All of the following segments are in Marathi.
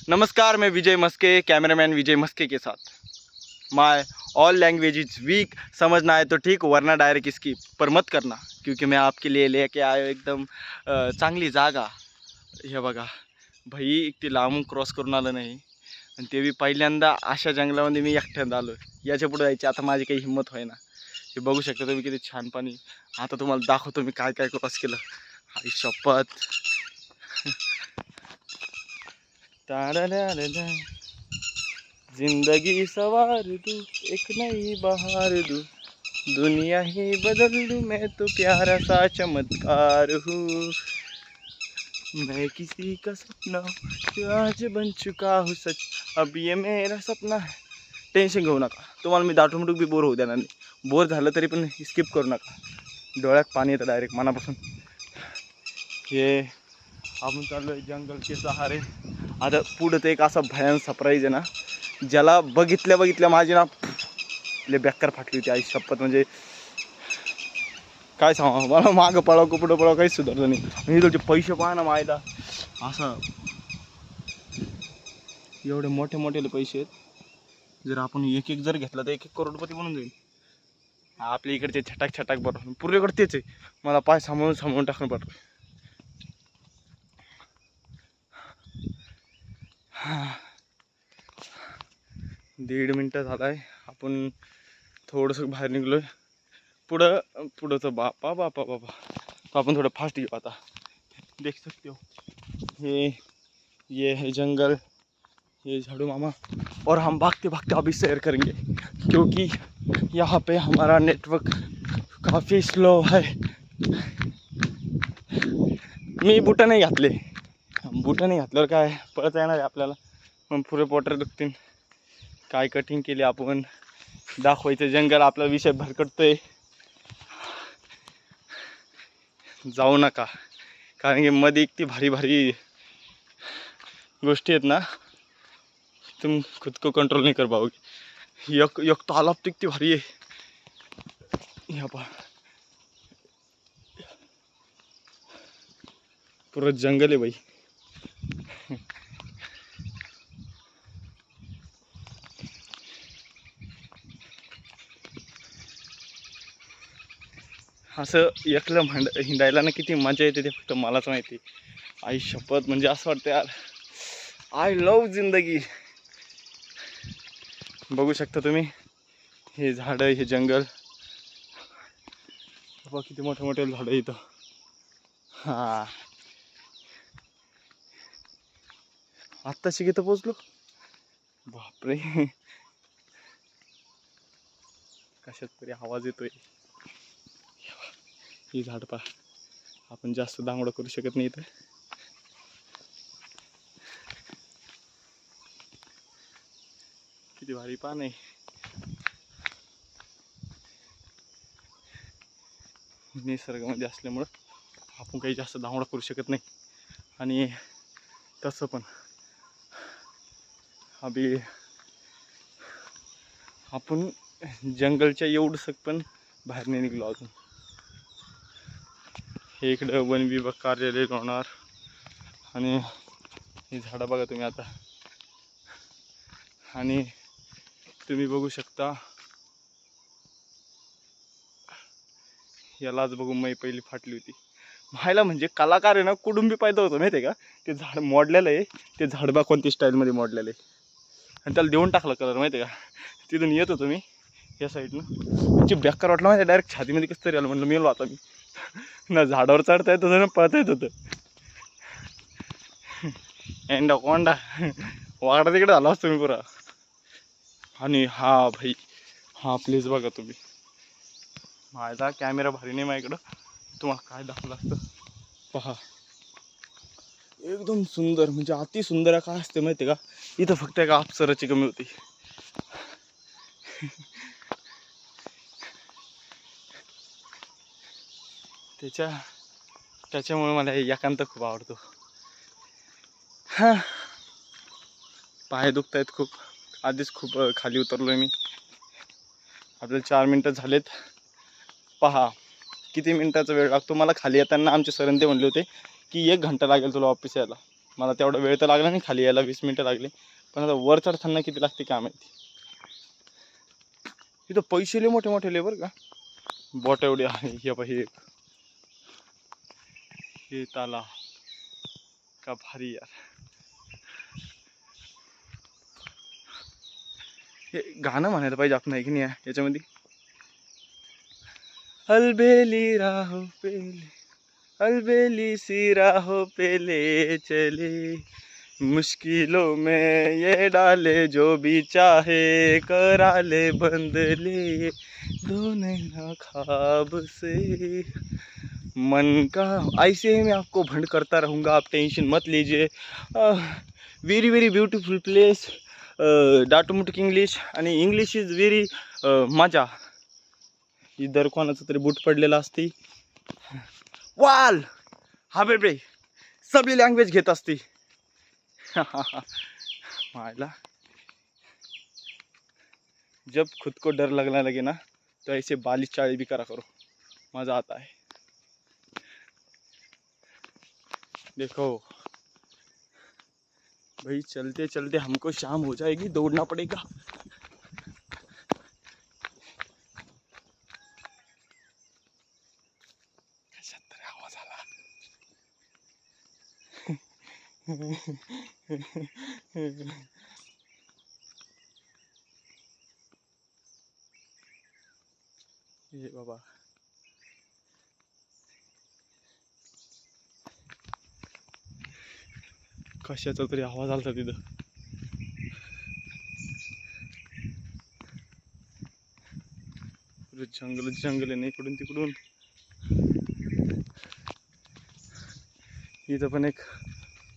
नमस्कार, मैं विजय मस्के, कैमरामैन विजय मस्के के साथ। माय ऑल लैंग्वेज इज वीक, समझना है तो ठीक, वरना डायरेक्ट स्किप पर मत करना, क्योंकि मैं आपके लिए लेके आयो एकदम चांगली जागा। हे बघा भाई, ते लांबून क्रॉस करून आलं नाही आणि ते बी पहिल्यांदा अशा जंगलामध्ये मी एकट्यानं आलो। याच्या पुढे जायची आता माझी काही हिंमत होईना। हे बघू शकता तुम्ही किती छान पाणी। आता तुम्हाला दाखवतो मी काय काय क्रॉस केलं। आई शपथ। जिंदगी सवार दू, एक नई बहार दू, दुनिया ही बदल दूं, मैं तो प्यारा सा चमत्कार हूँ। मैं किसी का सपना जो आज बन चुका हूँ सच, अब ये मेरा सपना है। टेन्शन घेऊ नका, तुम्हाला मी दाटूमटूक बी बोर होऊ देणार नाही। बोर झालं तरी पण स्किप करू नका, डोळ्यात पाणी येतं डायरेक्ट मनापासून। हे आपण चाललो आहे जंगलचे सहारे। आता पुढं ते एक असा भयान सरप्राईज आहे ना, ज्याला बघितल्या माझी ना लय बेकार फाटली होती। आई शपथ, म्हणजे काय सांगा, मला मागं पळाव का पुढं पळाव काहीच सुधारलं नाही। आणि तुझे पैसे पाहा ना मायला, असं एवढे मोठे मोठे पैसे आहेत। जर आपण एक एक जर घेतला तर एक एक करोडपती बनून जाईल। आपल्या इकडचे छटाक छटाक बरोबर पूर्वेकडे तेच आहे, मला पाय सांभाळून टाकणं पडतं। दीड मिनटं झालाय, आपण थोडंसं बाहेर निघलोय। पुढंचं बापा तो आपण थोडं फास्ट घेऊ आता। देख सकते हो ये है जंगल, ये झाड़ू मामा, और हम भागते भागते अभी सैर करेंगे, क्योंकि यहाँ पे हमारा नेटवर्क काफ़ी स्लो है। मी बुटं नाही घातल्यावर काय पळता येणार आहे आपल्याला, मग पुरे पोटर दुखतील। काय कटिंग केली आपण, दाखवायचं जंगल, आपला विषय भरकटतोय। जाऊ नका, कारण की मध्ये इतकी भारी भारी गोष्टी आहेत ना, तुम खुद को कंट्रोल नहीं कर पाओगे। एक तालाब तो इतनी भारी है, यहाँ पर पूरा जंगल है भाई। असं एकलं हिंडायला ना किती मजा येते ते फक्त मलाच माहिती। आई शपथ, म्हणजे असं वाटतं यार, आय लव जिंदगी। बघू शकता तुम्ही, हे झाडं, हे जंगल, बघा किती मोठे मोठे झाडं इथं। हा, आत्ताशी इथं पोचलो, बापरे, कशात तरी आवाज येतोय। ही झाड पहा, आपण जास्त दांगडं करू शकत नाही इथं। किती भारी पान आहे। निसर्गामध्ये असल्यामुळं आपण काही जास्त दांगडा करू शकत नाही। आणि तसं पण अभि आपण जंगलच्या एवढंसं पण बाहेर नाही निघलो अजून। हे इकडं वन विभाग कार्यालय होणार, आणि ही झाडं बघा तुम्ही आता। आणि तुम्ही बघू शकता, यालाच बघून मी पहिली फाटली होती व्हायला। म्हणजे कलाकार आहे ना, कुडुंबी पैदा होतो माहिती आहे का। ते झाड मोडलेलं आहे, ते झाड बा कोणती स्टाईलमध्ये मोडलेलं आहे, आणि त्याला देऊन टाकलं कलर माहिती आहे का। तिथून येत होतो मी या साईडनं, म्हणजे बेकार वाटलं माहिती, डायरेक्ट छातीमध्ये कसं तरी आलं, म्हटलं मेलो आता मी। ना झाडावर चढता येत होतं ना पळता येत होतं। एंडा कोंडा वाकडा तिकडे झाला असतो मी पुरा। आणि हा भाई, हा प्लीज बघा तुम्ही, माझा कॅमेरा भारी नाही माझ्याकडं, तुम्हाला काय दाखवलं असतं पहा। एकदम सुंदर, म्हणजे अति सुंदर काय असते माहिती आहे का, इथं फक्त एका अप्सराची कमी होती। त्याच्यामुळे मला एकांत खूप आवडतो। हा, पाय दुखत आहेत खूप, आधीच खूप खाली उतरलोय मी। आपल्याला 4 मिनटं झालेत, पहा किती मिनिटाचा वेळ लागतो मला खाली येताना। आमचे सर ते म्हणले होते की 1 घंटा लागेल तुला ऑफिस यायला। मला तेवढा वेळ तर लागला नाही, खाली यायला 20 मिनटं लागले, पण आता वर चढताना किती लागते काय माहिती. इथं पैसे लय मोठे मोठे लय बरं का, बोट एवढे आहे. हे ताला का भारी यार. हे गाणं म्हणायला पाहिजे आपण, आहे की नाही याच्यामध्ये. अलबेली राहो पेले, अलबेली सी राहो पेले चले, मुश्किलों में ये डाले जो भी चाहे, करा ले बंदले दो नैना ख्वाब से. मन का ऐसे ही मैं आपको भंड करता रहूँगा, आप टेंशन मत लीजिए. Very very beautiful place. डाटूमुटक इंग्लिश, आणि इंग्लिश इज व्हेरी मजा. इधर कोणाचं तरी बूट पडलेला असते. वाल हा बेबे सगळी लँग्वेज घेत असते. मायला जब खुद को डर लगने लगे ना, तो ऐसे बालिश चाली भी करा करो, मजा आता है. देखो भाई, चलते चलते हमको शाम हो जाएगी, दौड़ना पड़ेगा. आवाज आला. ये बाबा, कशाचा तरी आवाज आला तिथं. जंगल जंगल आहे ना इकडून तिकडून. इथं पण एक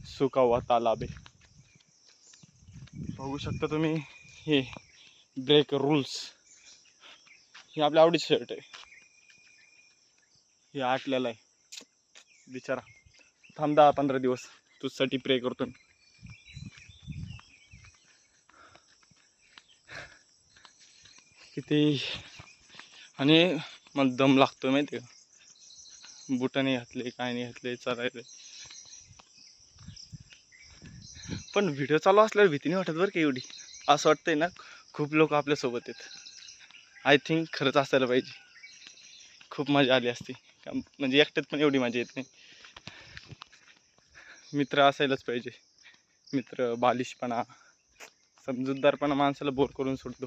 सुका हुआ तालाब आहे, बघू शकता तुम्ही. हे ब्रेक रूल्स, हे आपल्या आवडीचं शर्ट आहे. हे आटलेलं आहे बिचारा. थांब 10-15 दिवस तुझ्यासाठी प्रे करतो. किती आणि मला दम लागतोय माहिती का, बुट नाही घातले, काय नाही घातले, चालायला. पण व्हिडिओ चालू असल्यावर भीती नाही वाटत बरं का एवढी. असं वाटतंय ना खूप लोक आपल्यासोबत आहेत. आय थिंक खरंच असायला पाहिजे, खूप मजा आली असती. म्हणजे एकट्यात पण एवढी मजा येत नाही. मित्र असायलाच पाहिजे. मित्र, बालिशपणा, समजूतदारपणा माणसाला बोर करून सोडतो.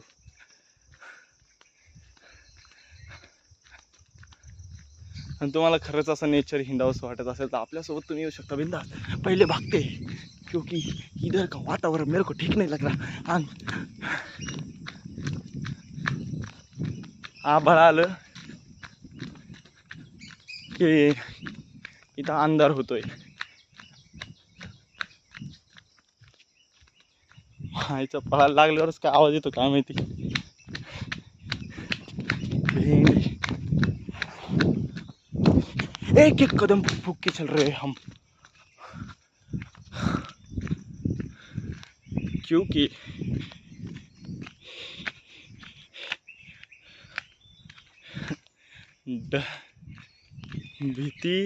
आणि तुम्हाला खरंच असं नेचर हिंडावंसं वाटत असेल तर आपल्यासोबत तुम्ही येऊ शकता बिंदास. पहिले भागते क्योंकि इधर का वातावरण मेरे को ठीक नहीं लग रहा. आभाळ आलं की इथं अंधार होतोय. आईचा पळायला लागल्यावरच काय आवाज येतो काय माहिती. एक एक कदम फूक के चल रहे हम, क्योंकि भीति,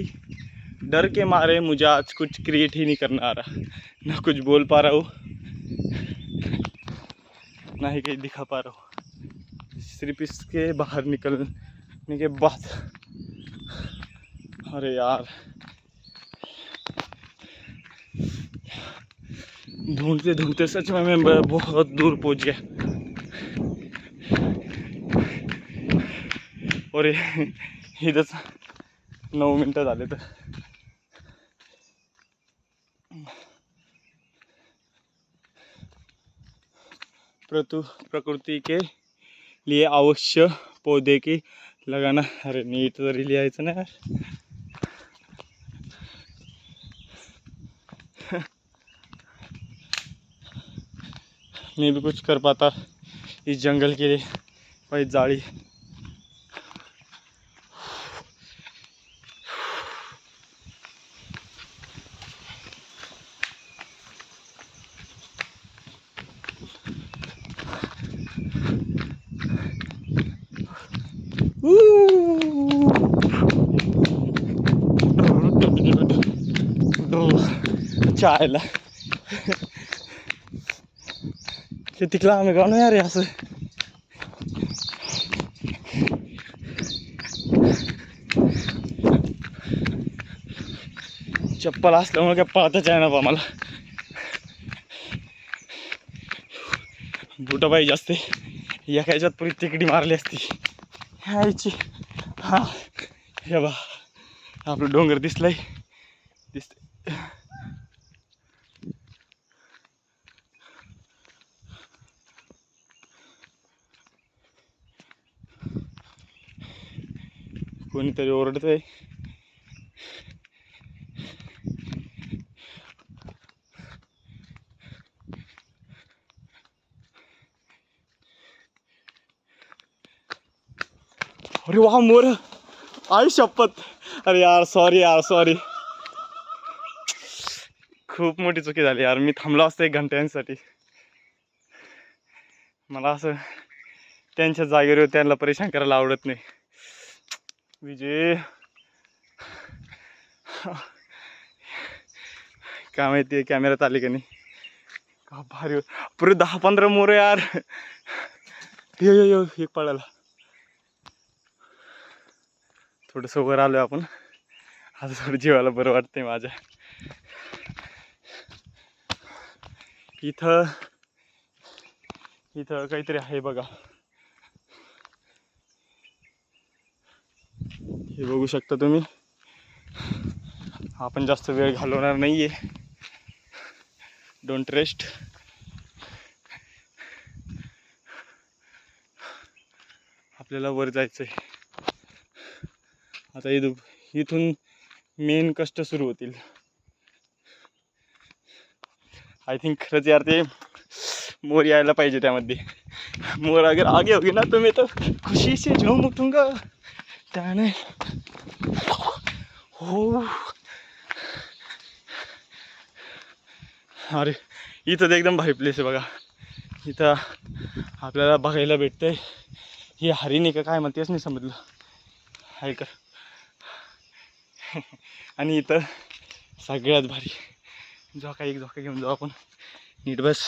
डर के मारे मुझे आज कुछ क्रिएट ही नहीं करना आ रहा. ना कुछ बोल पा रहा हूँ, ना ही कहीं दिखा पा रहा हूँ. सिर्फ इसके बाहर निकलने के बाद, अरे यार ढूंढते ढूंढते सच में मैं बहुत दूर पहुंच गया. और इथंच 9 मिनटं झाले तर. प्रकृति के लिए अवश्य पौधे की लगाना. अरे नीट तरी लिहायचं ना. मैं भी कुछ कर पाता इस जंगल के लिए. भाई जाली. चायला ते तिकला आम्ही गाव नाही अरे असं चप्पल असल्यामुळे काय पळताच आहे ना बा मला. बुटं पाहिजे असते एका ह्याच्यात पुरी तिकडी मारली असती ह्याची. हा हे बा आपलं डोंगर दिसलंय दिसतंय. कोणीतरी ओरडतंय. अरे वा मोर आई शपथ. अरे यार सॉरी यार सॉरी, खूप मोठी चुकी झाली यार. मी थांबलो असतो 1 घंट्यांसाठी. मला असं त्यांच्या जागेवर त्यांना परेशान करायला आवडत नाही. विजय काय माहिती कॅमेऱ्यात आली का नाही. का भारी पुरे 10-15 मोर यार. यो यो यो एक पळाला. थोडंसं वर आलोय आपण आता. थोडं जीवाला बरं वाटतंय माझ्या. इथं इथं काहीतरी आहे बघा. हे बघू शकता तुम्ही. आपण जास्त वेळ घालवणार नाहीये. Don't rest. आपल्याला वर जायचंय आता. इथून मेन कष्ट सुरू होतील. आय थिंक खरंच यार ते मोर यायला पाहिजे त्यामध्ये. मोर अगर आगे होगी ना तो मैं तो खुशी से झूम उठूंगा त्याने. हो अरे इथं तर एकदम भारी प्लेस आहे बघा. इथं आपल्याला बघायला भेटतंय हे हरिणी का काय म्हणतेच नाही समजलं आहे का. आणि इथं सगळ्यात भारी झोका. एक झोका घेऊन जाऊ आपण. नीट बस.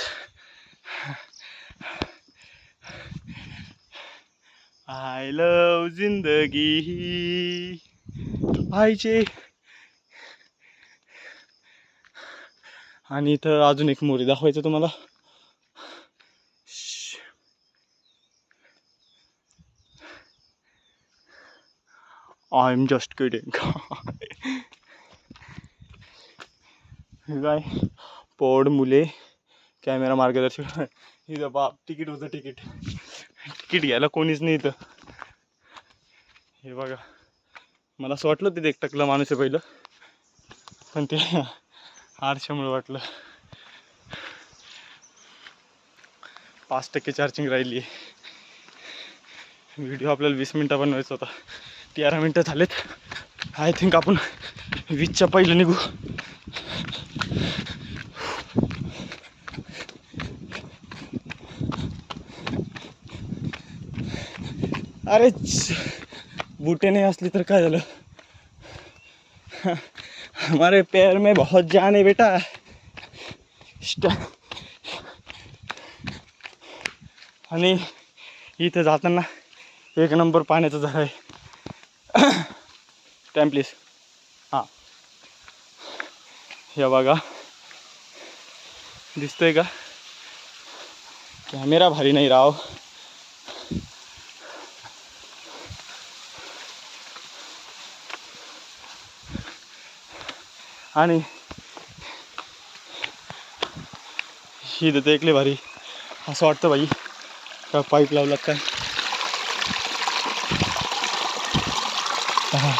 आय लव जिंदगी पाहिजे. आणि इथं अजून एक मोरी दाखवायचं तुम्हाला. I am just kidding. काय पोड मुले कॅमेरा मार्गदर्शक. इथं बाप तिकीट होतं. तिकीट घ्यायला कोणीच नाही इथं. हे बघा मला असं वाटलं तिथे एक टकला माणूस आहे पहिलं, पण ते आरशामुळे वाटलं. 5% चार्जिंग राहिली आहे. व्हिडिओ आपल्याला 20 मिनटं बनवायचा होता. 13 मिनटं झालेत. आय थिंक आपण 20च्या पहिलं निघू. अरे बूटे नहीं असली तर काय झालं. हमारे पैर में बहुत जान है बेटा. आणि इथं जाताना 1 नंबर पाण्याचं झाड आहे. Time please. हां हे बघा दिसतंय का. कॅमेरा भारी नाही राव. आणि ही देते एकले भारी. असं वाटतं बाई का पाईप लावला काय. हां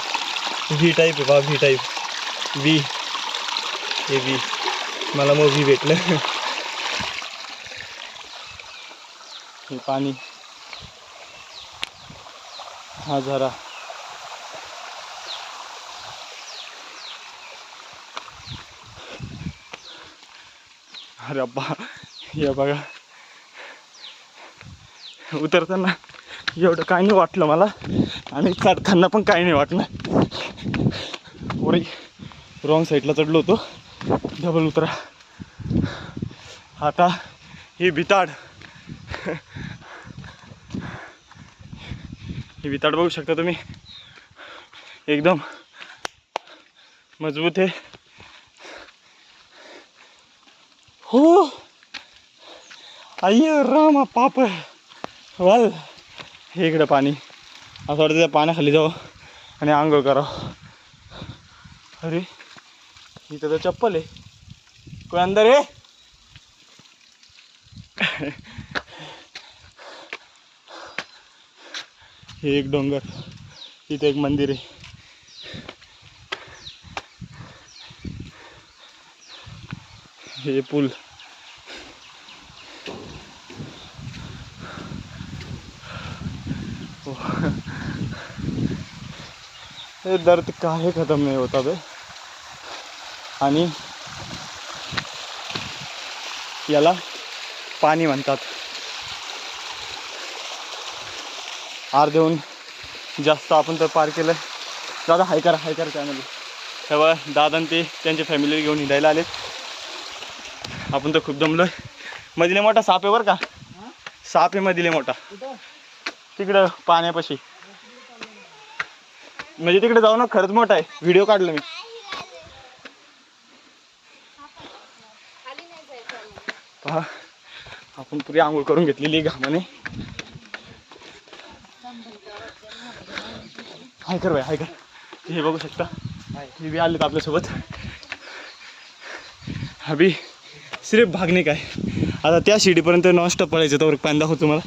व्ही टाईप आहे बा. V type. व्ही हे व्ही. मला मग व्ही भेटलं. हे पाणी हा झरा. अरे अब्बा हे बघा उतरताना एवढं काय नाही वाटलं मला, आणि चढताना पण काय नाही वाटलं. वरी रॉंग साईडला चढलो होतो. डबल उतरा. आता ही बिताड, ही बिताड बघू शकता तुम्ही, एकदम मजबूत आहे. हो अय्यो रामा पाप वाल. हे इकडं पाणी, असं वाटतं त्या पाण्याखाली जावं आणि आंघोळ करावं. अरे इथं तर चप्पल आहे, कोण अंदर आहे? हे एक डोंगर, इथे एक मंदिर आहे. हे पूल, हे दर्द काहे खत्म नाही होता बे. आणि याला पाणी म्हणतात. अर्ध्याहून जास्त आपण तर पार केलं. दादा हाय करा चॅनल. तेव्हा दादा ते त्यांच्या फॅमिली घेऊन हिंडायला आलेत. आपण तर खूप दमलोय. मधले मोठा साप आहे बरं का, साप आहे मधले मोठा, तिकडं पाण्यापाशी. म्हणजे तिकडे जाऊ ना, खरंच मोठा आहे, व्हिडिओ काढलो मी. पहा आपण पुरी आंघोळ करून घेतलेली घामाने. हाय कर भाई, हाय कर. हे बघू शकता, हे बी आलेत आपल्यासोबत. अभी सिर्फ भागणे काय. आता त्या शिडीपर्यंत नॉनस्टॉप पळायचं, तर पांदा होतो मला.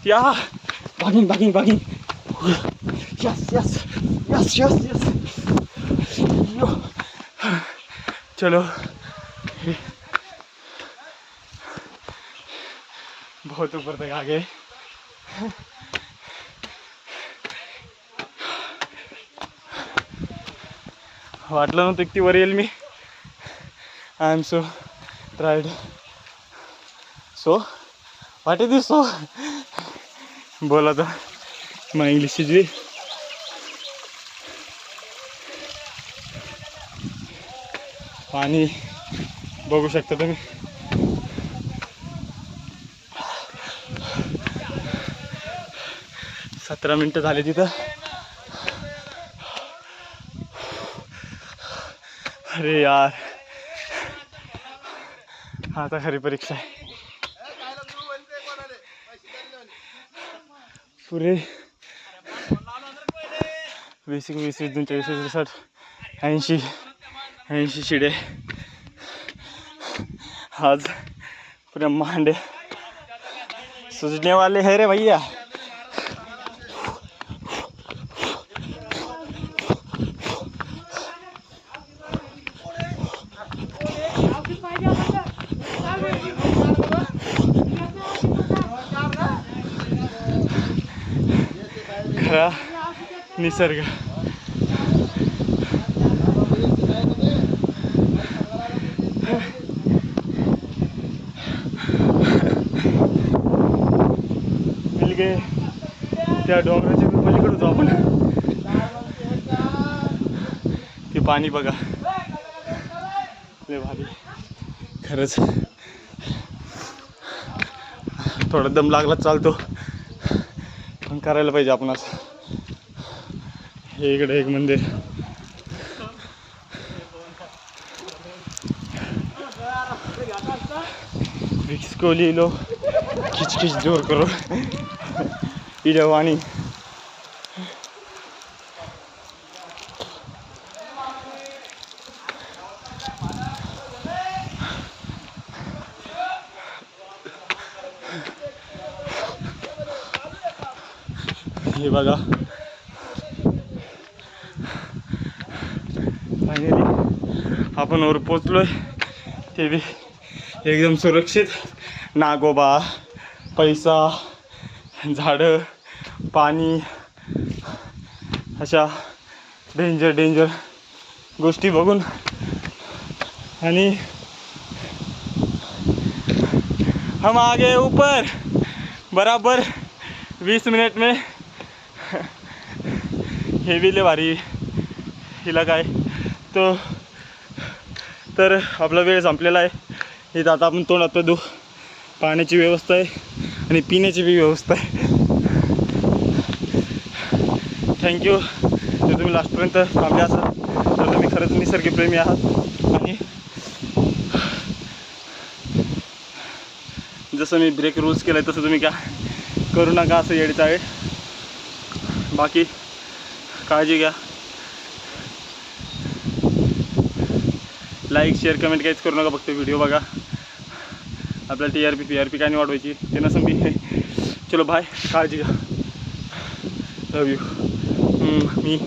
या भागिंग. यस. चलो, बहुत ऊपर तक आ गए. वाटलं नव्हतं किती वर येईल मी. I am so tried. So what is this so. बोला तर मग इंग्लिश शिजली. पाणी बघू शकता तुम्ही. सतरा मिनिटं झाले तिथं. अरे यार, आता खरी परीक्षा आहे. पुरे 20 22 80 शिडे. आज पूरे मांडे सूझने वाले है रे भैया. खरा निसर्ग. मिल गए. त्या डोंगराच्या पलीकडे जाऊ आपण. ते पाणी बघा, लय भारी खरंच. थोडा दम लागला चालतो, पण करायला पाहिजे आपण असं. हे इकडे एक मंदिर. इसको ले लो, खिच जोर करो. इडवाणी. हे बघा, फायनली आपण वर पोचलोय. ते बी एकदम सुरक्षित. नागोबा, पैसा, झाडं, पाणी, अशा डेंजर गोष्टी बघून. आणि हम आ गए ऊपर बराबर 20 मिनट में. हे बी लय भारी इलाका आहे तो. तर आपला वेळ संपलेला आहे. इथं आता आपण तोंड हात धुऊ. पाण्याची व्यवस्था आहे आणि पिण्याची बी व्यवस्था आहे. थँक्यू. जर तुम्ही लास्टपर्यंत थांबले असाल तर तुम्ही खरंच निसर्गप्रेमी आहात. आणि जसं मी ब्रेक रूल्स केलं आहे तसं तुम्ही का करू नका असं येडीचाळे. बाकी काळजी घ्या. लाईक शेअर कमेंट काहीच करू नका. फक्त व्हिडिओ बघा. आपल्याला TRP PRP काय नाही वाढवायची ते नसं मी. चलो बाय. काळजी घ्या. लव यू. मी